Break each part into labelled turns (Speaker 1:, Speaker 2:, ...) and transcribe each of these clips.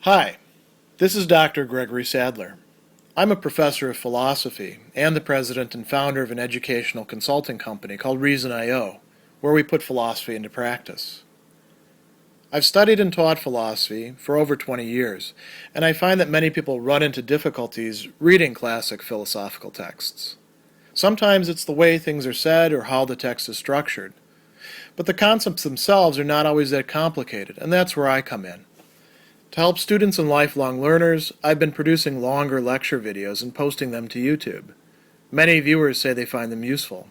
Speaker 1: Hi, this is Dr. Gregory Sadler. I'm a professor of philosophy and the president and founder of an educational consulting company called Reason.io, where we put philosophy into practice. I've studied and taught philosophy for over 20 years, and I find that many people run into difficulties reading classic philosophical texts. Sometimes it's the way things are said or how the text is structured. But the concepts themselves are not always that complicated, and that's where I come in. To help students and lifelong learners, I've been producing longer lecture videos and posting them to YouTube. Many viewers say they find them useful.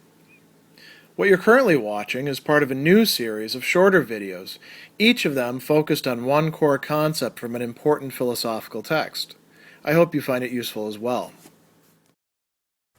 Speaker 1: What you're currently watching is part of a new series of shorter videos, each of them focused on one core concept from an important philosophical text. I hope you find it useful as well.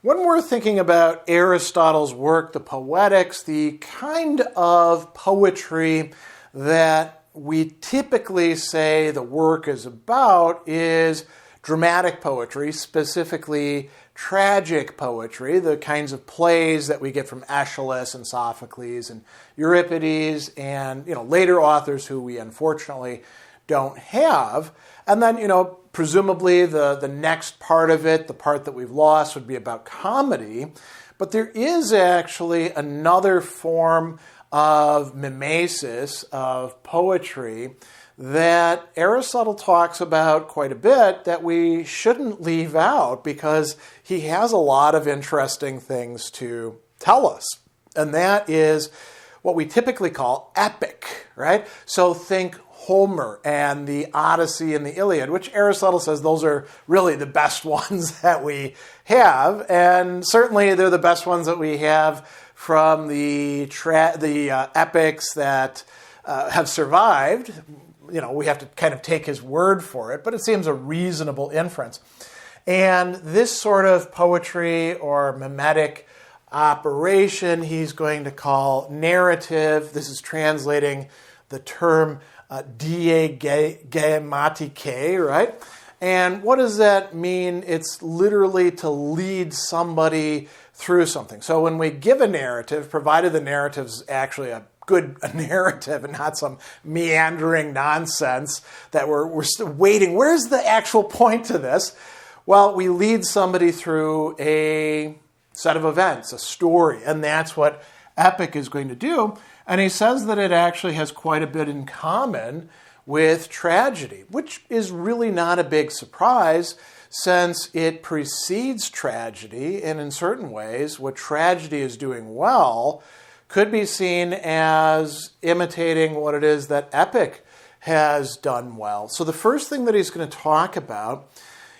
Speaker 1: When we're thinking about Aristotle's work, the Poetics, the kind of poetry that we typically say the work is about is dramatic poetry, specifically tragic poetry, the kinds of plays that we get from Aeschylus and Sophocles and Euripides and later authors who we unfortunately don't have. And then, presumably the next part of it, the part that we've lost, would be about comedy. But there is actually another form of mimesis, of poetry, that Aristotle talks about quite a bit that we shouldn't leave out because he has a lot of interesting things to tell us. And that is what we typically call epic, right? So think Homer and the Odyssey and the Iliad, which Aristotle says those are really the best ones that we have. And certainly they're the best ones that we have from the epics that have survived. We have to kind of take his word for it, but it seems a reasonable inference. And this sort of poetry or mimetic operation he's going to call narrative. This is translating the term diegematike, right? And what does that mean? It's literally to lead somebody through something. So when we give a narrative, provided the narrative's actually a good narrative and not some meandering nonsense that we're still waiting. Where's the actual point to this? Well, we lead somebody through a set of events, a story, and that's what epic is going to do. And he says that it actually has quite a bit in common with tragedy, which is really not a big surprise since it precedes tragedy, and in certain ways, what tragedy is doing well could be seen as imitating what it is that epic has done well. So the first thing that he's going to talk about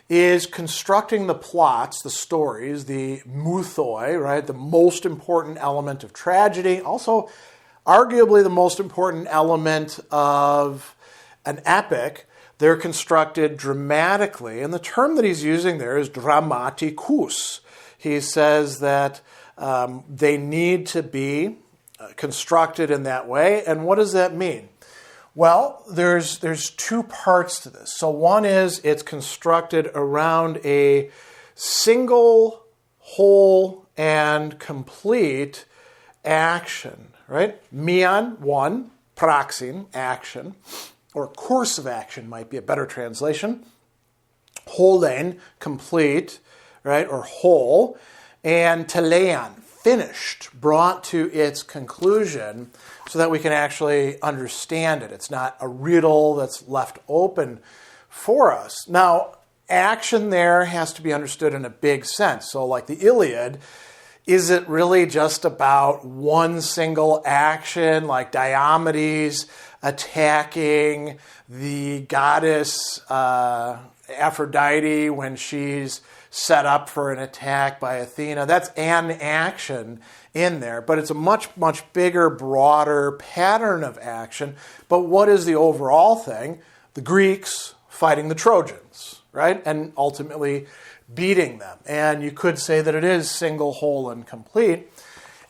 Speaker 1: is constructing the plots, the stories, the mythoi, right? The most important element of tragedy, also arguably the most important element of an epic. They're constructed dramatically, and the term that he's using there is dramaticus. He says that they need to be constructed in that way, and what does that mean? Well, there's two parts to this. So one is it's constructed around a single, whole, and complete action, right? Mian, one, praxin, action, or course of action might be a better translation. Holein, complete, right, or whole, and telean, finished, brought to its conclusion so that we can actually understand it. It's not a riddle that's left open for us. Now, action there has to be understood in a big sense. So like the Iliad, is it really just about one single action, like Diomedes attacking the goddess Aphrodite when she's set up for an attack by Athena? That's an action in there, but it's a much, much bigger, broader pattern of action. But what is the overall thing? The Greeks fighting the Trojans, right? And ultimately beating them. And you could say that it is single, whole, and complete.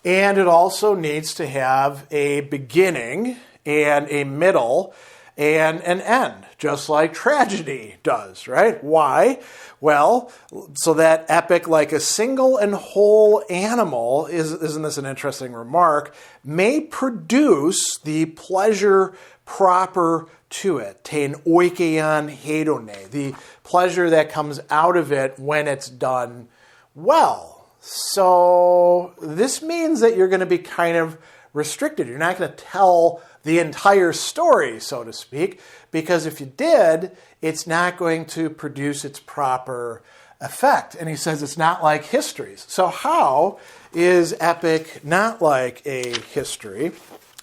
Speaker 1: And it also needs to have a beginning and a middle and an end, just like tragedy does, right? Why? Well, so that epic, like a single and whole animal, isn't this an interesting remark, may produce the pleasure proper to it, tein oikeion hedone, the pleasure that comes out of it when it's done well. So this means that you're going to be kind of restricted. You're not going to tell the entire story, so to speak, because if you did, it's not going to produce its proper effect. And he says it's not like histories. So how is epic not like a history?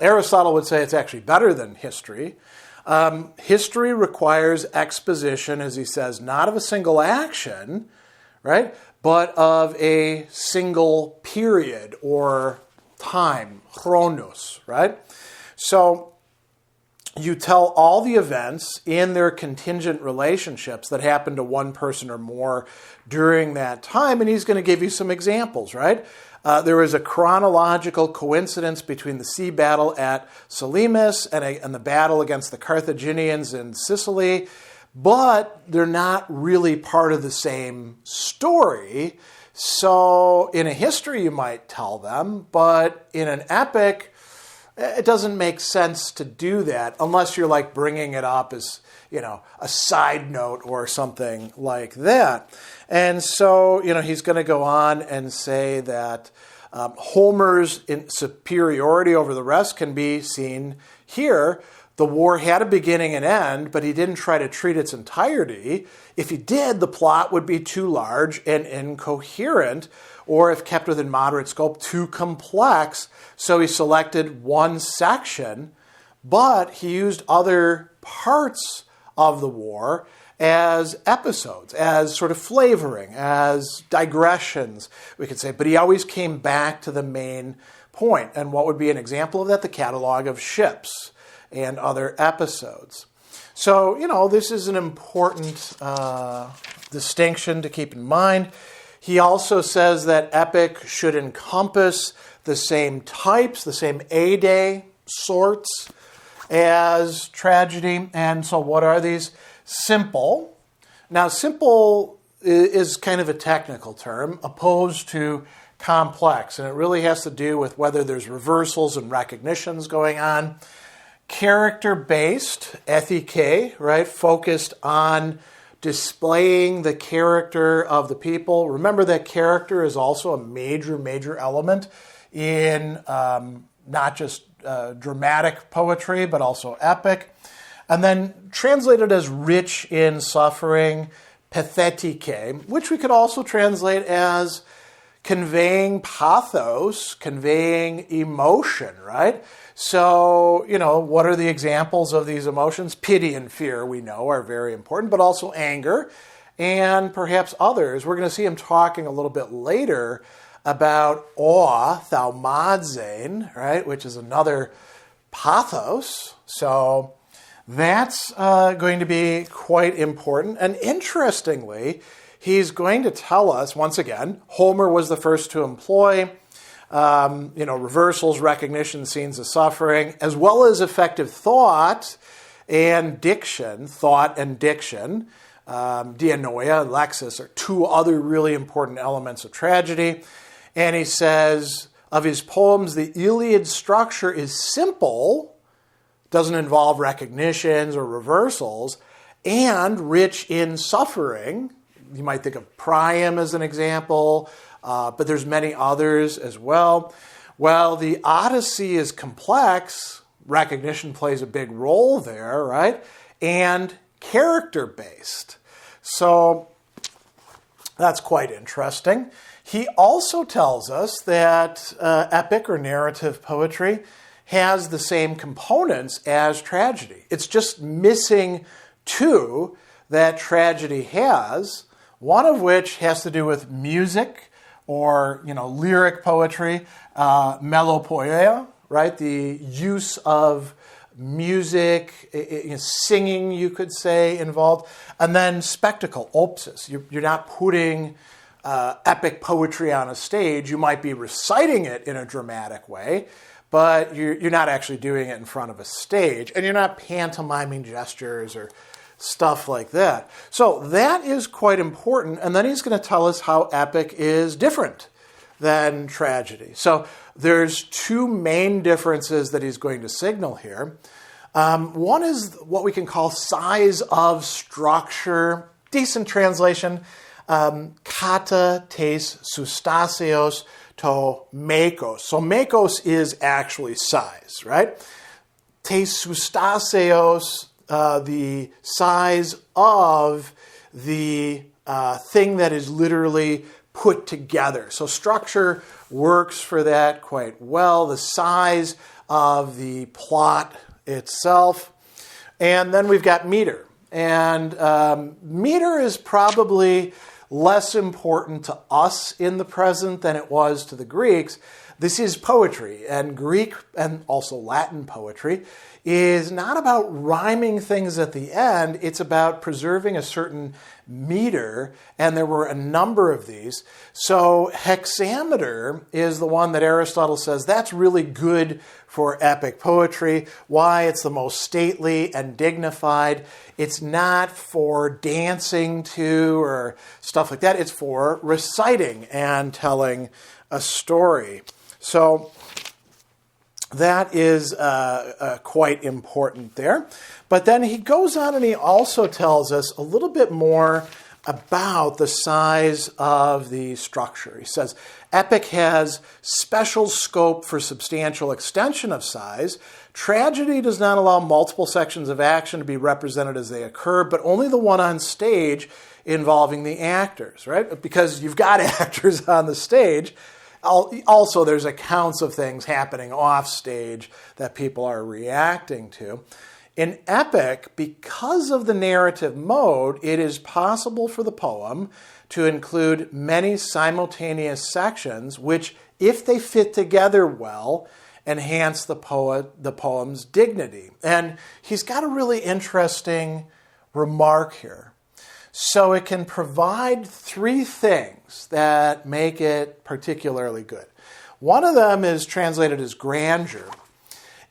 Speaker 1: Aristotle would say it's actually better than history. History requires exposition, as he says, not of a single action, right, but of a single period or time, chronos, right? So you tell all the events in their contingent relationships that happen to one person or more during that time, and he's going to give you some examples, right? There was a chronological coincidence between the sea battle at Salamis and the battle against the Carthaginians in Sicily, but they're not really part of the same story. So in a history, you might tell them, but in an epic, it doesn't make sense to do that unless you're like bringing it up as, a side note or something like that. And so, he's going to go on and say that Homer's superiority over the rest can be seen here. The war had a beginning and end, but he didn't try to treat its entirety. If he did, the plot would be too large and incoherent, or if kept within moderate scope, too complex. So he selected one section, but he used other parts of the war as episodes, as sort of flavoring, as digressions, we could say. But he always came back to the main point. And what would be an example of that? The catalog of ships and other episodes. So, this is an important distinction to keep in mind. He also says that epic should encompass the same types, the same eidae sorts as tragedy. And so what are these? Simple. Now, simple is kind of a technical term, opposed to complex. And it really has to do with whether there's reversals and recognitions going on. Character-based, ethike, right, focused on displaying the character of the people. Remember that character is also a major element in not just dramatic poetry, but also epic. And then translated as rich in suffering, pathetike, which we could also translate as conveying pathos, conveying emotion, right? So, what are the examples of these emotions? Pity and fear, we know, are very important, but also anger and perhaps others. We're going to see him talking a little bit later about awe, thaumazein, right, which is another pathos. So that's going to be quite important. And interestingly, he's going to tell us, once again, Homer was the first to employ reversals, recognition, scenes of suffering, as well as effective thought and diction. Dianoia and lexis are two other really important elements of tragedy. And he says of his poems, the Iliad structure is simple, doesn't involve recognitions or reversals, and rich in suffering. You might think of Priam as an example, but there's many others as well. While the Odyssey is complex, recognition plays a big role there, right? And character-based. So that's quite interesting. He also tells us that epic or narrative poetry has the same components as tragedy. It's just missing two that tragedy has, one of which has to do with music or, lyric poetry, melopoeia, right? The use of music, singing, you could say, involved. And then spectacle, opsis. You're not putting epic poetry on a stage. You might be reciting it in a dramatic way, but you're not actually doing it in front of a stage. And you're not pantomiming gestures or stuff like that. So that is quite important. And then he's going to tell us how epic is different than tragedy. So there's two main differences that he's going to signal here. One is what we can call size of structure. Decent translation, kata tes sustaseos to makos. So makos is actually size, right? Tes sustaseos, the size of the thing that is literally put together. So structure works for that quite well. The size of the plot itself. And then we've got meter. And meter is probably less important to us in the present than it was to the Greeks. This is poetry, and Greek and also Latin poetry is not about rhyming things at the end. It's about preserving a certain meter, and there were a number of these. So hexameter is the one that Aristotle says that's really good for epic poetry. Why? It's the most stately and dignified. It's not for dancing to or stuff like that. It's for reciting and telling a story. So that is quite important there. But then he goes on and he also tells us a little bit more about the size of the structure. He says, epic has special scope for substantial extension of size. Tragedy does not allow multiple sections of action to be represented as they occur, but only the one on stage involving the actors, right? Because you've got actors on the stage. Also, there's accounts of things happening off stage that people are reacting to. In epic, because of the narrative mode, it is possible for the poem to include many simultaneous sections, which, if they fit together well, enhance the poem's dignity. And he's got a really interesting remark here. So it can provide three things that make it particularly good. One of them is translated as grandeur.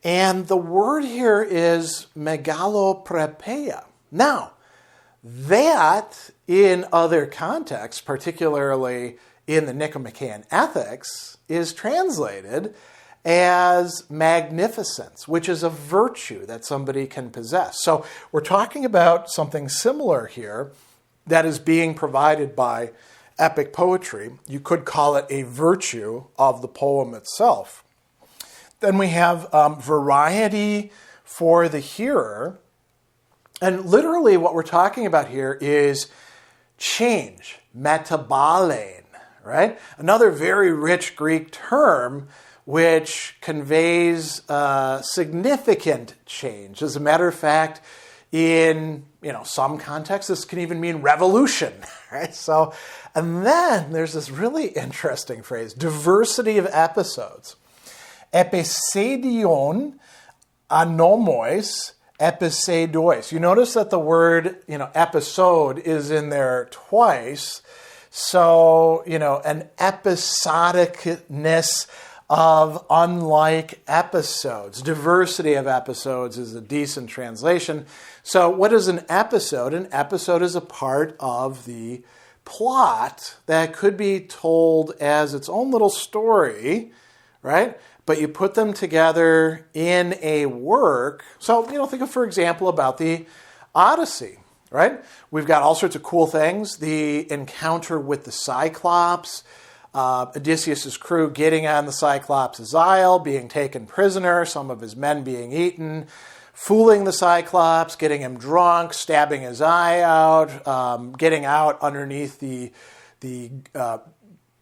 Speaker 1: And the word here is megaloprepeia. Now, that in other contexts, particularly in the Nicomachean Ethics, is translated as magnificence, which is a virtue that somebody can possess. So we're talking about something similar here that is being provided by epic poetry. You could call it a virtue of the poem itself. Then we have variety for the hearer. And literally what we're talking about here is change, metabalein, right? Another very rich Greek term which conveys significant change. As a matter of fact, in some contexts, this can even mean revolution, right? So, and then there's this really interesting phrase, diversity of episodes. Episodion anomos episodois. You notice that the word, episode is in there twice. So, an episodicness of unlike episodes. Diversity of episodes is a decent translation. So what is an episode? An episode is a part of the plot that could be told as its own little story, right? But you put them together in a work. So, think of, for example, about the Odyssey, right? We've got all sorts of cool things. The encounter with the Cyclops, Odysseus' crew getting on the Cyclops' isle, being taken prisoner, some of his men being eaten, fooling the Cyclops, getting him drunk, stabbing his eye out, getting out underneath the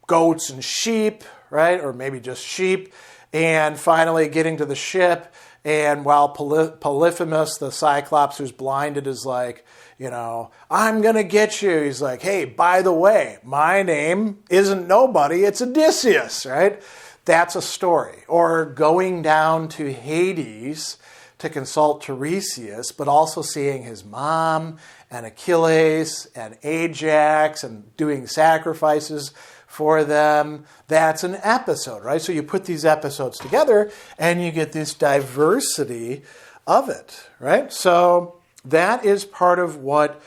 Speaker 1: goats and sheep, right? Or maybe just sheep, and finally getting to the ship. And while Polyphemus, the Cyclops who's blinded, is like, I'm going to get you. He's like, hey, by the way, my name isn't nobody, it's Odysseus, right? That's a story. Or going down to Hades to consult Tiresias, but also seeing his mom and Achilles and Ajax and doing sacrifices for them. That's an episode, right? So you put these episodes together and you get this diversity of it, right? So that is part of what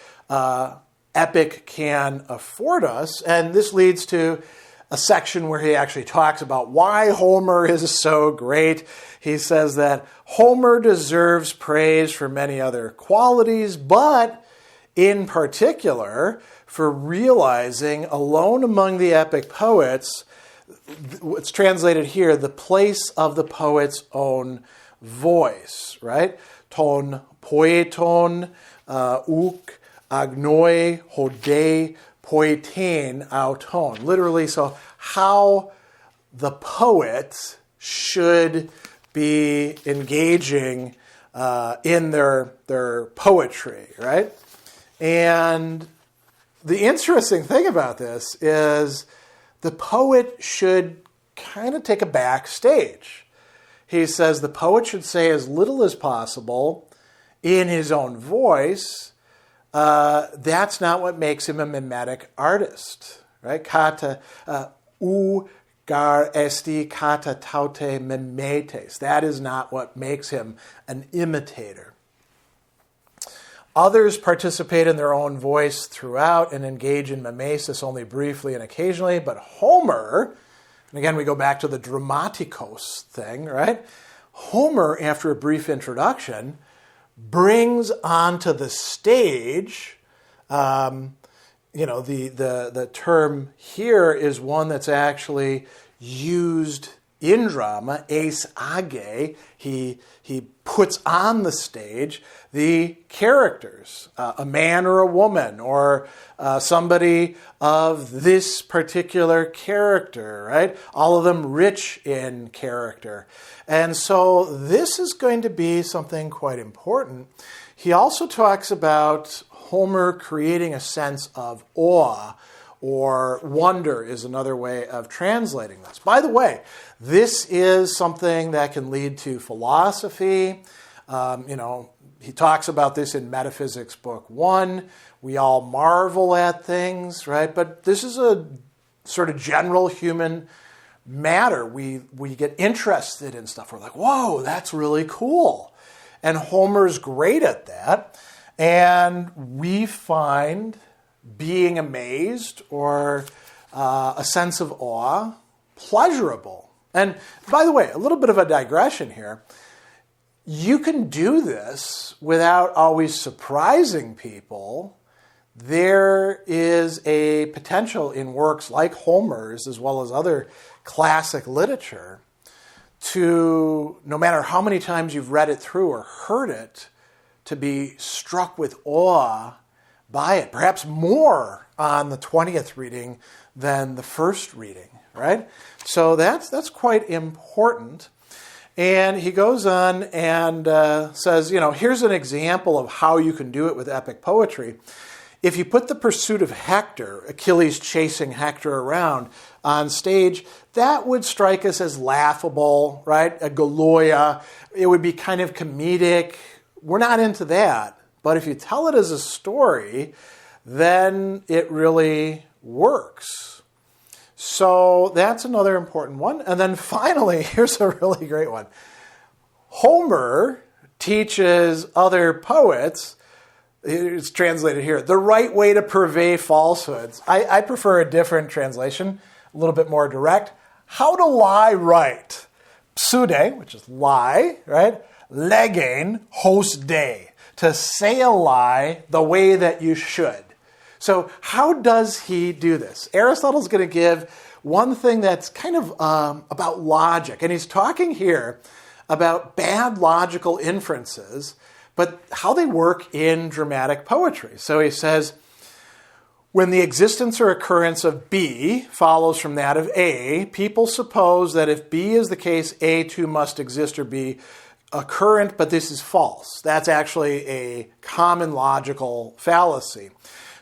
Speaker 1: epic can afford us. And this leads to a section where he actually talks about why Homer is so great. He says that Homer deserves praise for many other qualities, but in particular for realizing, alone among the epic poets, what's translated here, the place of the poet's own voice, right? Ton poeton uk agnoi hode poetein auton. Literally, so how the poet should be engaging in their poetry, right? And the interesting thing about this is the poet should kind of take a back stage. He says the poet should say as little as possible in his own voice. That's not what makes him a mimetic artist, right? Kata u gar esti kata taute mimetes. That is not what makes him an imitator. Others participate in their own voice throughout and engage in mimesis only briefly and occasionally, but Homer, and again we go back to the dramatikos thing, right? Homer, after a brief introduction, brings onto the stage, the term here is one that's actually used in drama, eis age. He puts on the stage the characters, a man or a woman, or somebody of this particular character, right? All of them rich in character. And so this is going to be something quite important. He also talks about Homer creating a sense of awe, or wonder is another way of translating this. By the way, this is something that can lead to philosophy. He talks about this in Metaphysics Book 1. We all marvel at things, right? But this is a sort of general human matter. We get interested in stuff. We're like, whoa, that's really cool. And Homer's great at that. And we find being amazed or a sense of awe pleasurable. And by the way, a little bit of a digression here. You can do this without always surprising people. There is a potential in works like Homer's, as well as other classic literature, to, no matter how many times you've read it through or heard it, to be struck with awe by it, perhaps more on the 20th reading than the first reading, right? So that's quite important. And he goes on and says, here's an example of how you can do it with epic poetry. If you put the pursuit of Hector, Achilles chasing Hector around, on stage, that would strike us as laughable, right? A Galoya. It would be kind of comedic. We're not into that. But if you tell it as a story, then it really works. So that's another important one. And then finally, here's a really great one. Homer teaches other poets, it's translated here, the right way to purvey falsehoods. I prefer a different translation, a little bit more direct. How to lie right. Pseude, which is lie, right? Legein, hos de. To say a lie the way that you should. So how does he do this? Aristotle's going to give one thing that's kind of about logic. And he's talking here about bad logical inferences, but how they work in dramatic poetry. So he says, when the existence or occurrence of B follows from that of A, people suppose that if B is the case, A too must exist or be occurrent, but this is false. That's actually a common logical fallacy.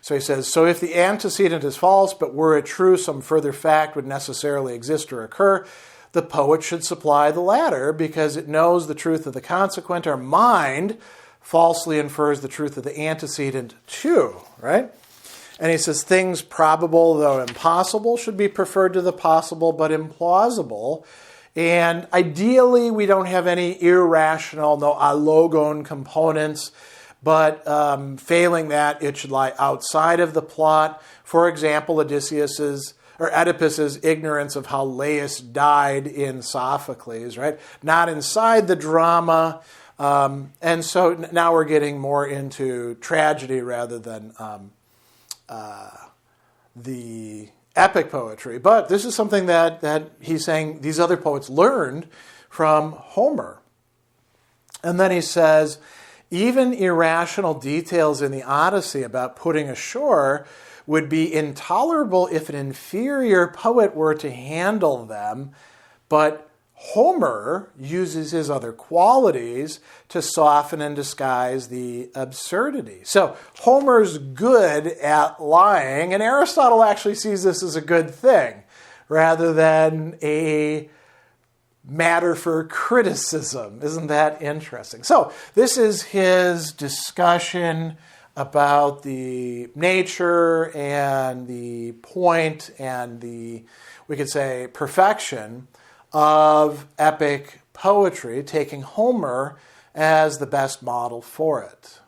Speaker 1: So he says, so if the antecedent is false, but were it true, some further fact would necessarily exist or occur, the poet should supply the latter because it knows the truth of the consequent. Our mind falsely infers the truth of the antecedent too, right? And he says, things probable though impossible should be preferred to the possible but implausible. And ideally, we don't have any irrational, no allogon components, but failing that, it should lie outside of the plot. For example, or Oedipus's ignorance of how Laius died in Sophocles, right? Not inside the drama. And so now we're getting more into tragedy rather than the epic poetry. But this is something that he's saying these other poets learned from Homer. And then he says, even irrational details in the Odyssey about putting ashore would be intolerable if an inferior poet were to handle them, but Homer uses his other qualities to soften and disguise the absurdity. So Homer's good at lying, and Aristotle actually sees this as a good thing rather than a matter for criticism. Isn't that interesting? So this is his discussion about the nature and the point and the, we could say, perfection of epic poetry, taking Homer as the best model for it.